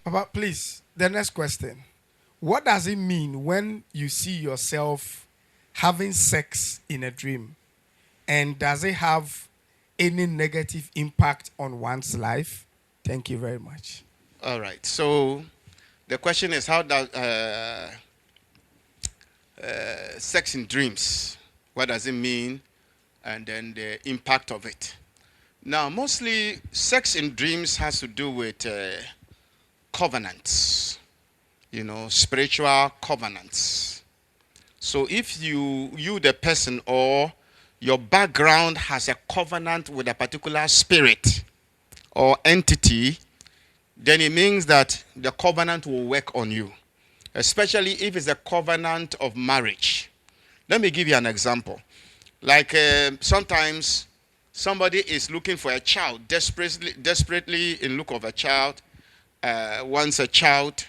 Papa, please, the next question. What does it mean when you see yourself having sex in a dream? And does it have any negative impact on one's life? Thank you very much. All right. So the question is, how does sex in dreams? What does it mean? And then the impact of it. Now, mostly sex in dreams has to do with covenants, spiritual covenants. So if you the person, or your background has a covenant with a particular spirit or entity, then it means that the covenant will work on you, especially if it's a covenant of marriage. Let me give you an example. Like sometimes somebody is looking for a child, desperately in look of a child, wants a child,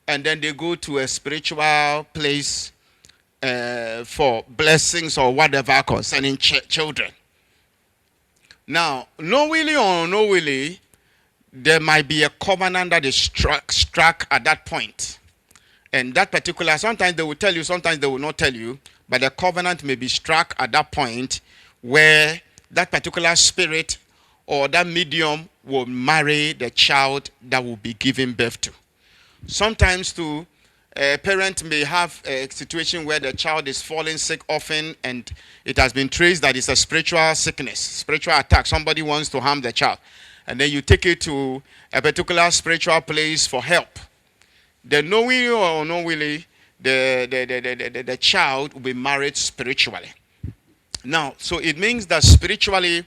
and then they go to a spiritual place for blessings or whatever concerning children. Now, knowingly or unknowingly, there might be a covenant that is struck at that point. And that particular, sometimes they will tell you, sometimes they will not tell you, but the covenant may be struck at that point where that particular spirit or that medium will marry the child that will be given birth to. Sometimes too, a parent may have a situation where the child is falling sick often, and it has been traced that it's a spiritual sickness, spiritual attack. Somebody wants to harm the child. And then you take it to a particular spiritual place for help. The knowingly or unknowingly, the child will be married spiritually. Now, so it means that spiritually,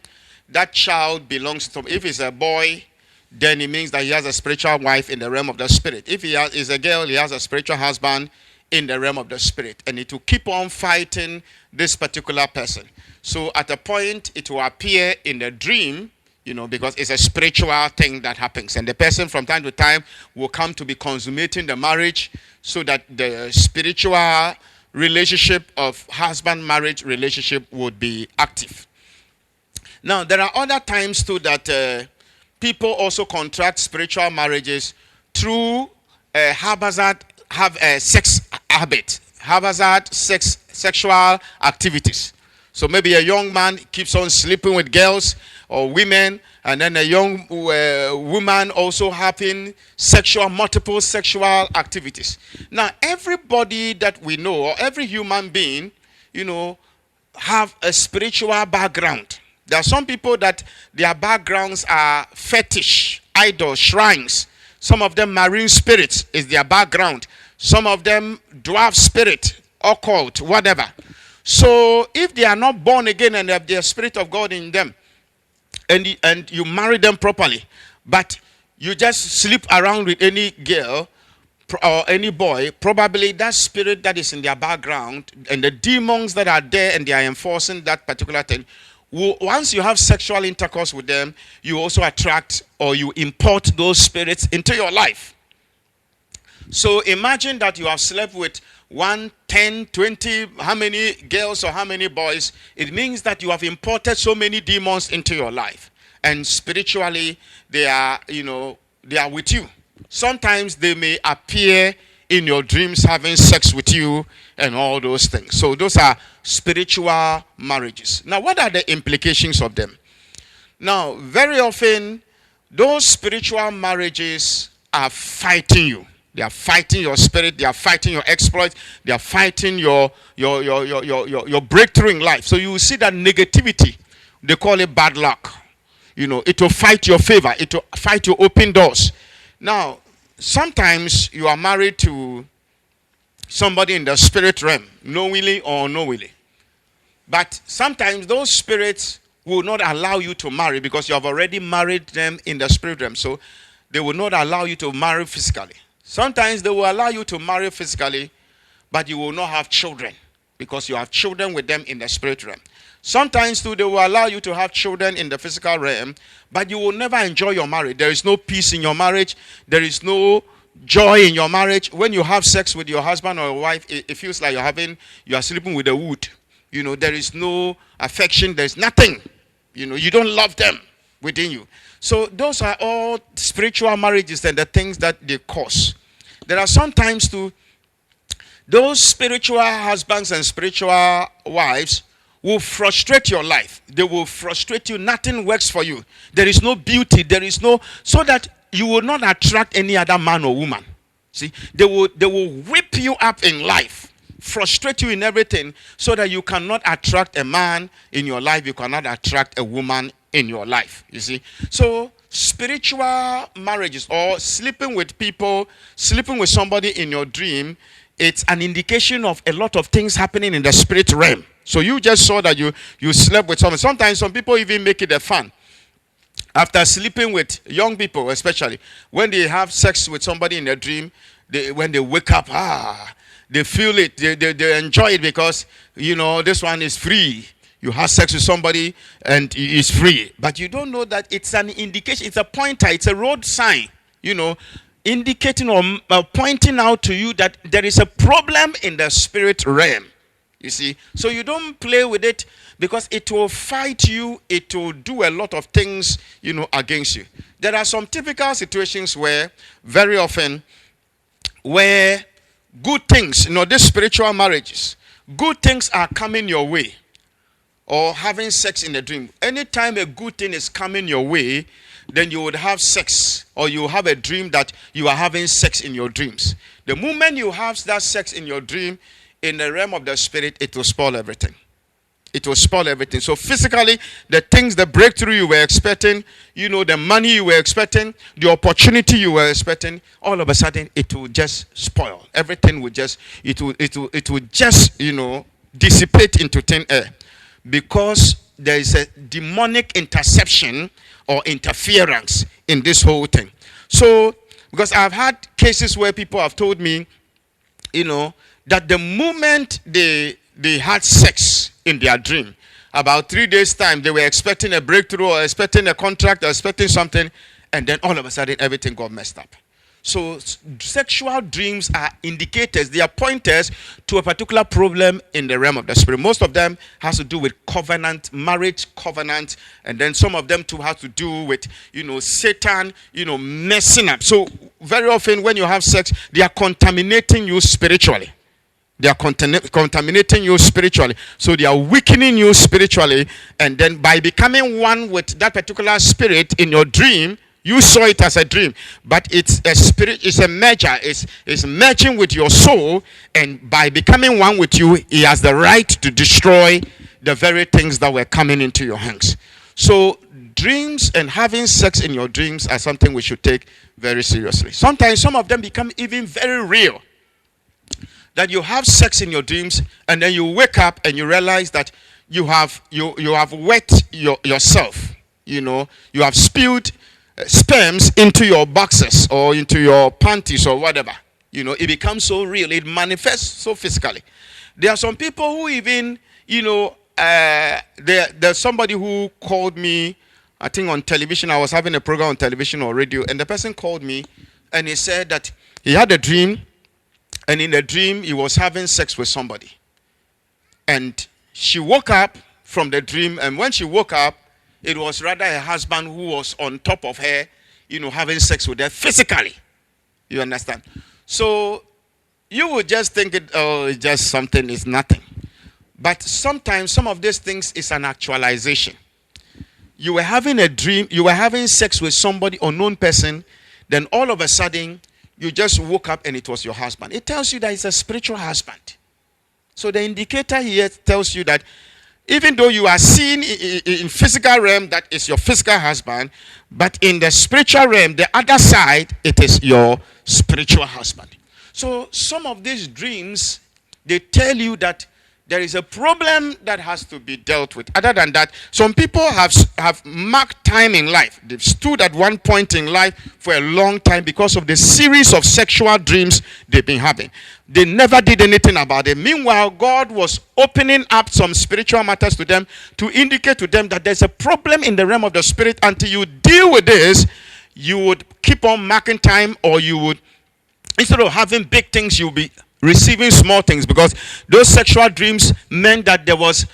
that child belongs to, if it's a boy, then it means that he has a spiritual wife in the realm of the spirit. If he is a girl, he has a spiritual husband in the realm of the spirit. And it will keep on fighting this particular person. So at a point, it will appear in the dream, because it's a spiritual thing that happens. And the person from time to time will come to be consummating the marriage, so that the spiritual relationship of husband-marriage relationship would be active. Now, there are other times too that people also contract spiritual marriages through sex habit, haphazard sexual activities. So maybe a young man keeps on sleeping with girls or women, and then a young woman also having multiple sexual activities. Now, everybody that we know, or every human being, have a spiritual background. There are some people that their backgrounds are fetish, idols, shrines. Some of them marine spirits is their background. Some of them dwarf spirit, occult, whatever. So if they are not born again and have the spirit of God in them, and you marry them properly, but you just sleep around with any girl or any boy, probably that spirit that is in their background and the demons that are there and they are enforcing that particular thing, once you have sexual intercourse with them, you also attract or you import those spirits into your life. So imagine that you have slept with 1, 10, 20, how many girls or how many boys. It means that you have imported so many demons into your life. And spiritually, they are with you. Sometimes they may appear in your dreams having sex with you and all those things. So those are spiritual marriages. Now, what are the implications of them? Now, very often, those spiritual marriages are fighting you. They are fighting your spirit. They are fighting your exploits. They are fighting your breakthrough in life. So you will see that negativity, they call it bad luck. It will fight your favor. It will fight your open doors. Now, sometimes you are married to somebody in the spirit realm, knowingly or unknowingly. But sometimes those spirits will not allow you to marry because you have already married them in the spirit realm. So they will not allow you to marry physically. Sometimes they will allow you to marry physically, but you will not have children because you have children with them in the spirit realm. Sometimes too, they will allow you to have children in the physical realm, but you will never enjoy your marriage. There is no peace in your marriage. There is no joy in your marriage. When you have sex with your husband or your wife, it feels like you are sleeping with a wood. There is no affection. There's nothing. You don't love them within you. So those are all spiritual marriages and the things that they cause. There are sometimes too, those spiritual husbands and spiritual wives will frustrate your life. They will frustrate you. Nothing works for you. There is no beauty. There is no, so that you will not attract any other man or woman. See, they will whip you up in life, frustrate you in everything, so that you cannot attract a man in your life. You cannot attract a woman in your life. You see, so spiritual marriages or sleeping with people, sleeping with somebody in your dream, it's an indication of a lot of things happening in the spirit realm. So you just saw that you slept with someone. Sometimes some people even make it a fun. After sleeping with young people, especially when they have sex with somebody in their dream, when they wake up, they feel it, they enjoy it, because this one is free. You have sex with somebody and it's free, but you don't know that it's an indication, it's a pointer, it's a road sign, indicating or pointing out to you that there is a problem in the spirit realm. You see, so you don't play with it, because it will fight you. It will do a lot of things, against you. There are some typical situations where, very often, where good things, these spiritual marriages, good things are coming your way, or having sex in a dream. Anytime a good thing is coming your way, then you would have sex, or you have a dream that you are having sex in your dreams. The moment you have that sex in your dream, in the realm of the spirit, it will spoil everything. It will spoil everything. So physically, the things, the breakthrough you were expecting, the money you were expecting, the opportunity you were expecting, all of a sudden it will just spoil. Everything will just, it will just, dissipate into thin air, because there is a demonic interception or interference in this whole thing. So, because I've had cases where people have told me, that the moment they had sex in their dream, about 3 days time, they were expecting a breakthrough, or expecting a contract, or expecting something, and then all of a sudden everything got messed up. So sexual dreams are indicators, they are pointers to a particular problem in the realm of the spirit. Most of them has to do with covenant, marriage covenant, and then some of them too has to do with, Satan, messing up. So very often when you have sex, they are contaminating you spiritually. They are contaminating you spiritually. So they are weakening you spiritually. And then by becoming one with that particular spirit in your dream, you saw it as a dream. But it's a spirit, it's a merger. It's merging with your soul. And by becoming one with you, he has the right to destroy the very things that were coming into your hands. So dreams and having sex in your dreams are something we should take very seriously. Sometimes some of them become even very real. That you have sex in your dreams, and then you wake up and you realize that you have wet yourself. You have spilled sperms into your boxers or into your panties or whatever. It becomes so real. It manifests so physically. There are some people who even, there's somebody who called me, I think on television. I was having a program on television or radio, and the person called me and he said that he had a dream. And in the dream, he was having sex with somebody. And she woke up from the dream. And when she woke up, it was rather her husband who was on top of her, having sex with her physically. You understand? So you would just think it's just something, is nothing. But sometimes some of these things is an actualization. You were having a dream, you were having sex with somebody, unknown person. Then all of a sudden, you just woke up and it was your husband. It tells you that it's a spiritual husband. So the indicator here tells you that even though you are seen in physical realm, that is your physical husband, but in the spiritual realm, the other side, it is your spiritual husband. So some of these dreams, they tell you that there is a problem that has to be dealt with. Other than that, some people have marked time in life. They've stood at one point in life for a long time because of the series of sexual dreams they've been having. They never did anything about it. Meanwhile, God was opening up some spiritual matters to them to indicate to them that there's a problem in the realm of the spirit. Until you deal with this, you would keep on marking time, or you would, instead of having big things, you'll be receiving small things, because those sexual dreams meant that there was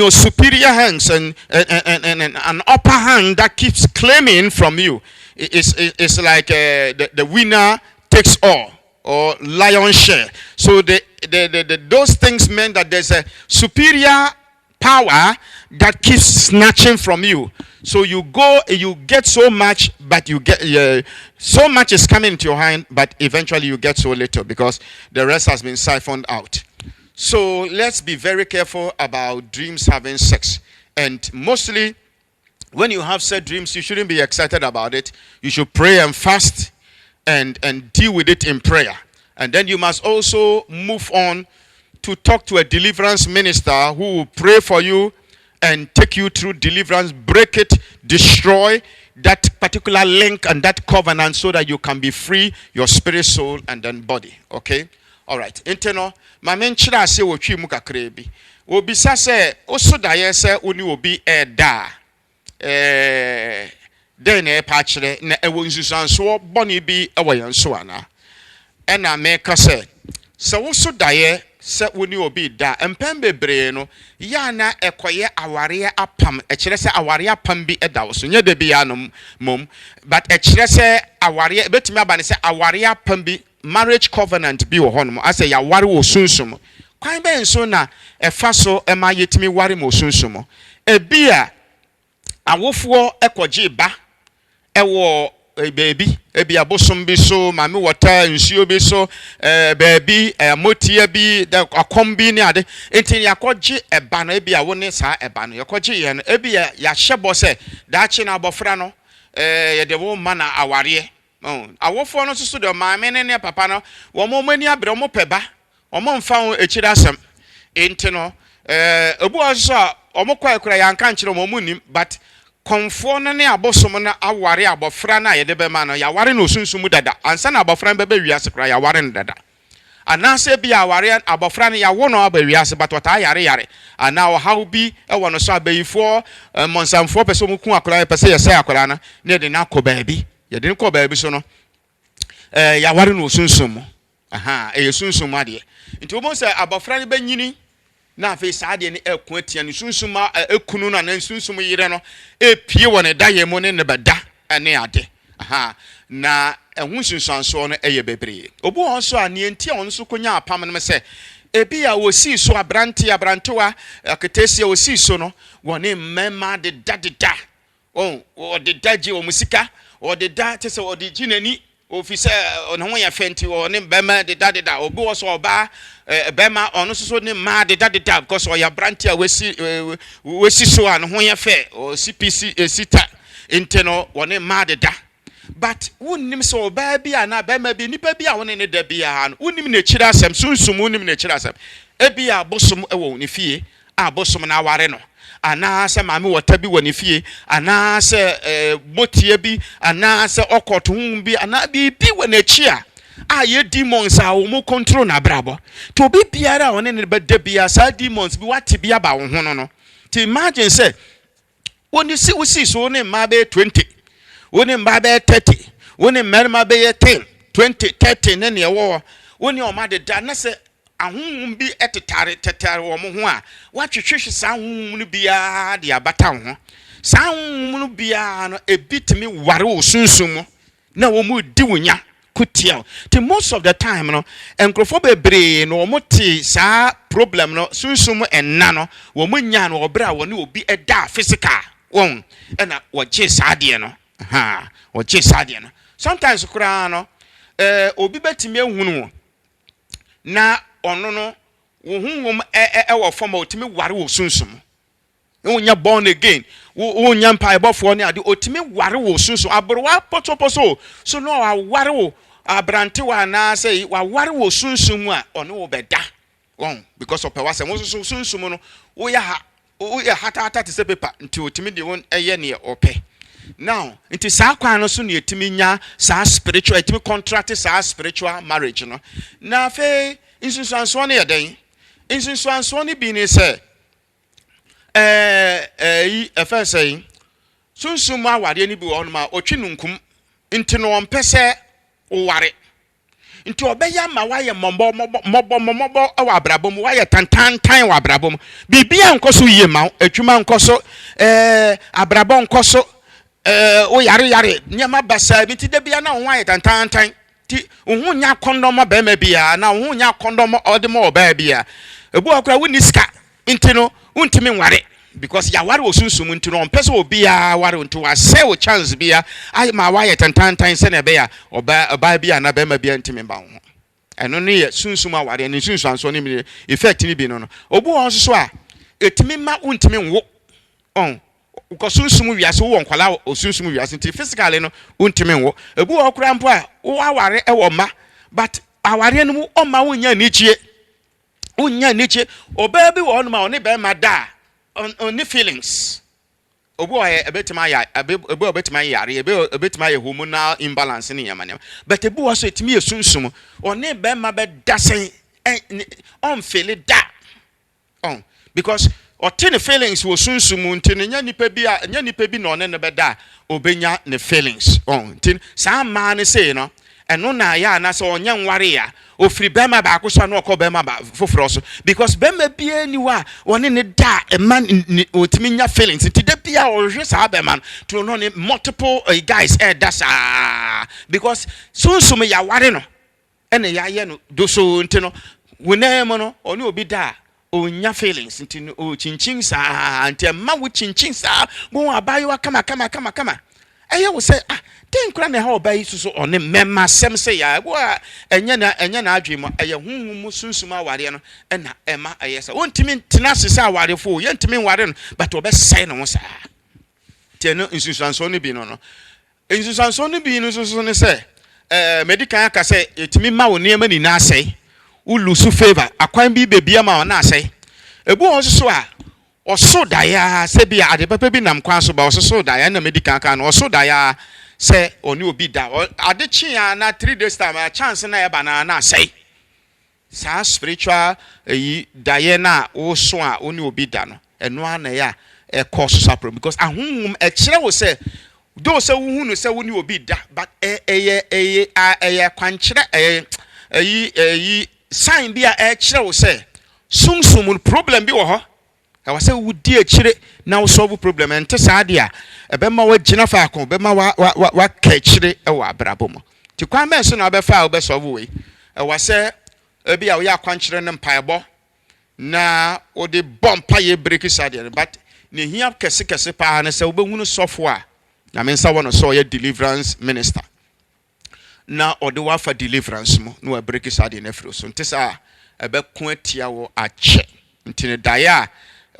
superior hands and an upper hand that keeps claiming from you. It's like the winner takes all or lion share. So those things meant that there's a superior power that keeps snatching from you. So you get so much, but you get so much is coming into your hand, but eventually you get so little because the rest has been siphoned out. So let's be very careful about dreams having sex. And mostly, when you have said dreams, you shouldn't be excited about it. You should pray and fast and deal with it in prayer. And then you must also move on to talk to a deliverance minister who will pray for you and take you through deliverance, break it, destroy that particular link and that covenant so that you can be free, your spirit, soul, and then body. Okay? All right. Internal. My men chira se wo twi mu kakra bi. Obi sa se oso da ye se oni obi da. Den e pa kire na ewo nsusanso boni bi ewo yenso ana. E na me ka se woso da ye se woni obi da empem bebre no ya na ekoye aware apam kire se aware apam bi da wo so nya da bi ya no mom but kire se aware betimi aba ne se aware apam bi marriage covenant bi wo hono ase ya ware wo sunsum kwan ben so na efa so ema yetimi ware mo sunsum ebi a awofo ekoje ba ewo baby ebi abosom bi so mame water nsuo bi so baby motia bi da akombi ni ade enti yakoje eba no ebi a woni sa eba no yakoje ye no ebi ya hyebo se da chi na abofra no ye de wo ma na aware awofo no so de mame ne papa no wo mo mani abre mo peba wo mo mfa ho ekira asem enti no obu oso wo mo kwa ekura yanka nkire mo munim but konfo no ne abosom na aware abofra na ye de be ma no ya ware no sunsum dada ansa na abofra be wiase kra ya ware no dada anase bi aware abofra no ya wo no aba wiase but wata yare ana o haw bi e wo no so abayifo monsamfo pese mu ku akra pese ye se akra na ne de na ko baabi ye de ko baabi so no ya ware no sunsum ye sunsum ade nti wo mo se abofra no be nyini na afi saade ne ekun atia ne sunsuma ekunu na ne sunsum yire no epie woni da ye mo ne ne beda ene ade na ehun sunsanso no eye bebre obu won so ane enti on so konya apam no se ebi a wosi so abrantewa aketesi wosi so no woni mmema de dadeda o de daji o musika o de da tese o de jinani ofise on ho ya fenti o ne bema de dadeda obi wo so oba bema on so ne ma de dadeda because o ya brantia wesi so an ho ya fe o CPC sita inteno woni ma de da but wonnim so oba bia na bema bi nipa bia woni ne da bia no wonnim na kira asem sunsum wonnim na kira asem ebia bosom ewo ne fie a bosom na aware no ana se mame wota bi woni fie ana se botie bi ana se okoto hu bi ana bi woni chi a ye demons a wo mo control na brabo to bi biara woni ne be da bia sa demons bi wate bia ba wo ho no to imagine say woni si so ne ma be 20 woni mba be 30 woni merma be 10 20 30 ne ne wo woni o ma de da na se ahunhum bi tetare wo mo ho a watwetwehwe sa ahunhum no bia de abata ho sa ahunhum no bia no ebitimi ware wo sunsum na wo mu di wonya kutia the most of the time no enkrofo bebre no wo ti sa problem no sunsum enna no wo mu nya no obra wo ne obi eda physical won na wo je saade no wo je saade no sometimes kura no obi betimi ehunu na ono no wo hunwom wo form otimi ware wo sunsum wo nya born again wo nya mpa bofo ne ade otimi ware wo sunsum abrowa potoposo so no ware wo abrante wa na say wa ware wo sunsum a ono wo beda won because of power say wo sunsum no wo ya hata te se paper nti otimi de won eye ne ope now nti sa kwan no so ne etimi nya sa spiritual etimi contract sa spiritual marriage no na fe insunsuanso ne yeden insunsuanso ne bi ne se efa say sunsum awade ne bi won ma otwi nunkum nti no ompese ware Nti obeya ma waye mombo wa abrabom waye tantantan wa abrabom bibia nkoso yie ma atwuma nkoso abrabom nkoso o yare nyama basa bi ti da bia na wo waye tantantan ti wo nya kondom ba ma bia na wo nya kondom odemo ba bia ebu akura wo niska nti no untimi nware because ya ware osunsum nti no mpese obia ware nti wa say o chance bia ai ma waye tantantan se na be ya oba bia na be ma bia ntimi ba ho eno ne ye sunsum aware ne sunsu anso ne mi effect ni bi no obu won so a etimi ma untimi nwo on ko sunsum wiase wo nkwala osunsum wiase nti physically no untimi nwo ebu okura mpo a wo aware e wo ma but aware no mu o ma wo nya nichie unya niche oba bi wo no ma oni be ma da on feelings obu aye ebetima ya ebu obetima yare ebetima ye hormonal imbalance ni yamane but ebu wo so etimi yesunsum oni be ma be dasen on feel da on because otini feelings wo sunsum ntini nya nipa bi no ne be da obenya ne feelings on tin sa ma ne say no eno na ya na so onya nware ya ofiri bema ba akoso na okọ bema ba foforo so because bema bia ni wa woni ne da man otimi nya feelings nti da bia o hwe sa bema to no ne multiple guys that's because sunsum ya ware no ene ya ye no do so nti no wonam no oni obi da onya feelings nti o chinchin sa nti ma wo chinchin sa bo abayo kama eye wo say ten kura na ha obai susu one memma sem se ya bo enya na adwemo eye hunhum sunsum aware no na ema eye sa wontimi tena sese aware fo ye ntimi ware no but obesai no sa tieno insusanso no bi no insusanso no bi no susu ne se medical aka se etimi ma wo niam ni na asai ulusu favor akwan bi bebia ma na asai ebu won susu a oso daya se bia ade papa bi nam kwan so ba oso daya na medical aka no oso daya say oni obi da ade chia na 3 days time a chance na e ba na say sa spiritual daye na wo so a oni obi da no eno ana ya e cause sapro because ahunhum e kire wo say do say wo hunu say woni obi da but kwankire sign bia e kire wo say sumsum problem bi wo ho I was say wudi akire na wo solve problem ente saade a ebema wa gina fa akon bema wa ka akire e wa abrabom ti kwan be so na be fa wo be solve we e was say e bia wo ya kwankire ne mpaebo na wo de bompa ye break saade but ne hia kese pa na say wo be hunu software na me nsa wono so ye deliverance minister na ode wa fa deliverance mo no break saade na firo so ente sa e be ko atia wo ache ntine daya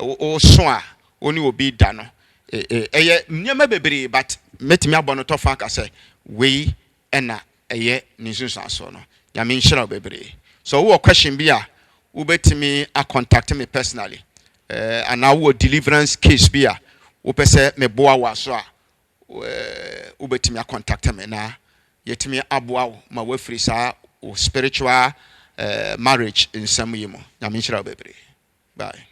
o so a oni obi da no eye nyama bebre but metimi abono to fa ka say we na eye ninsunsu so no ya me nhira bebre so wo question bi a wo betimi a contact me personally and now wo deliverance case bi a wo pese me boa wa so a wo betimi a contact me na yetimi aboa wo ma wo free sa spiritual marriage in some yimo ya me nhira bebre bye.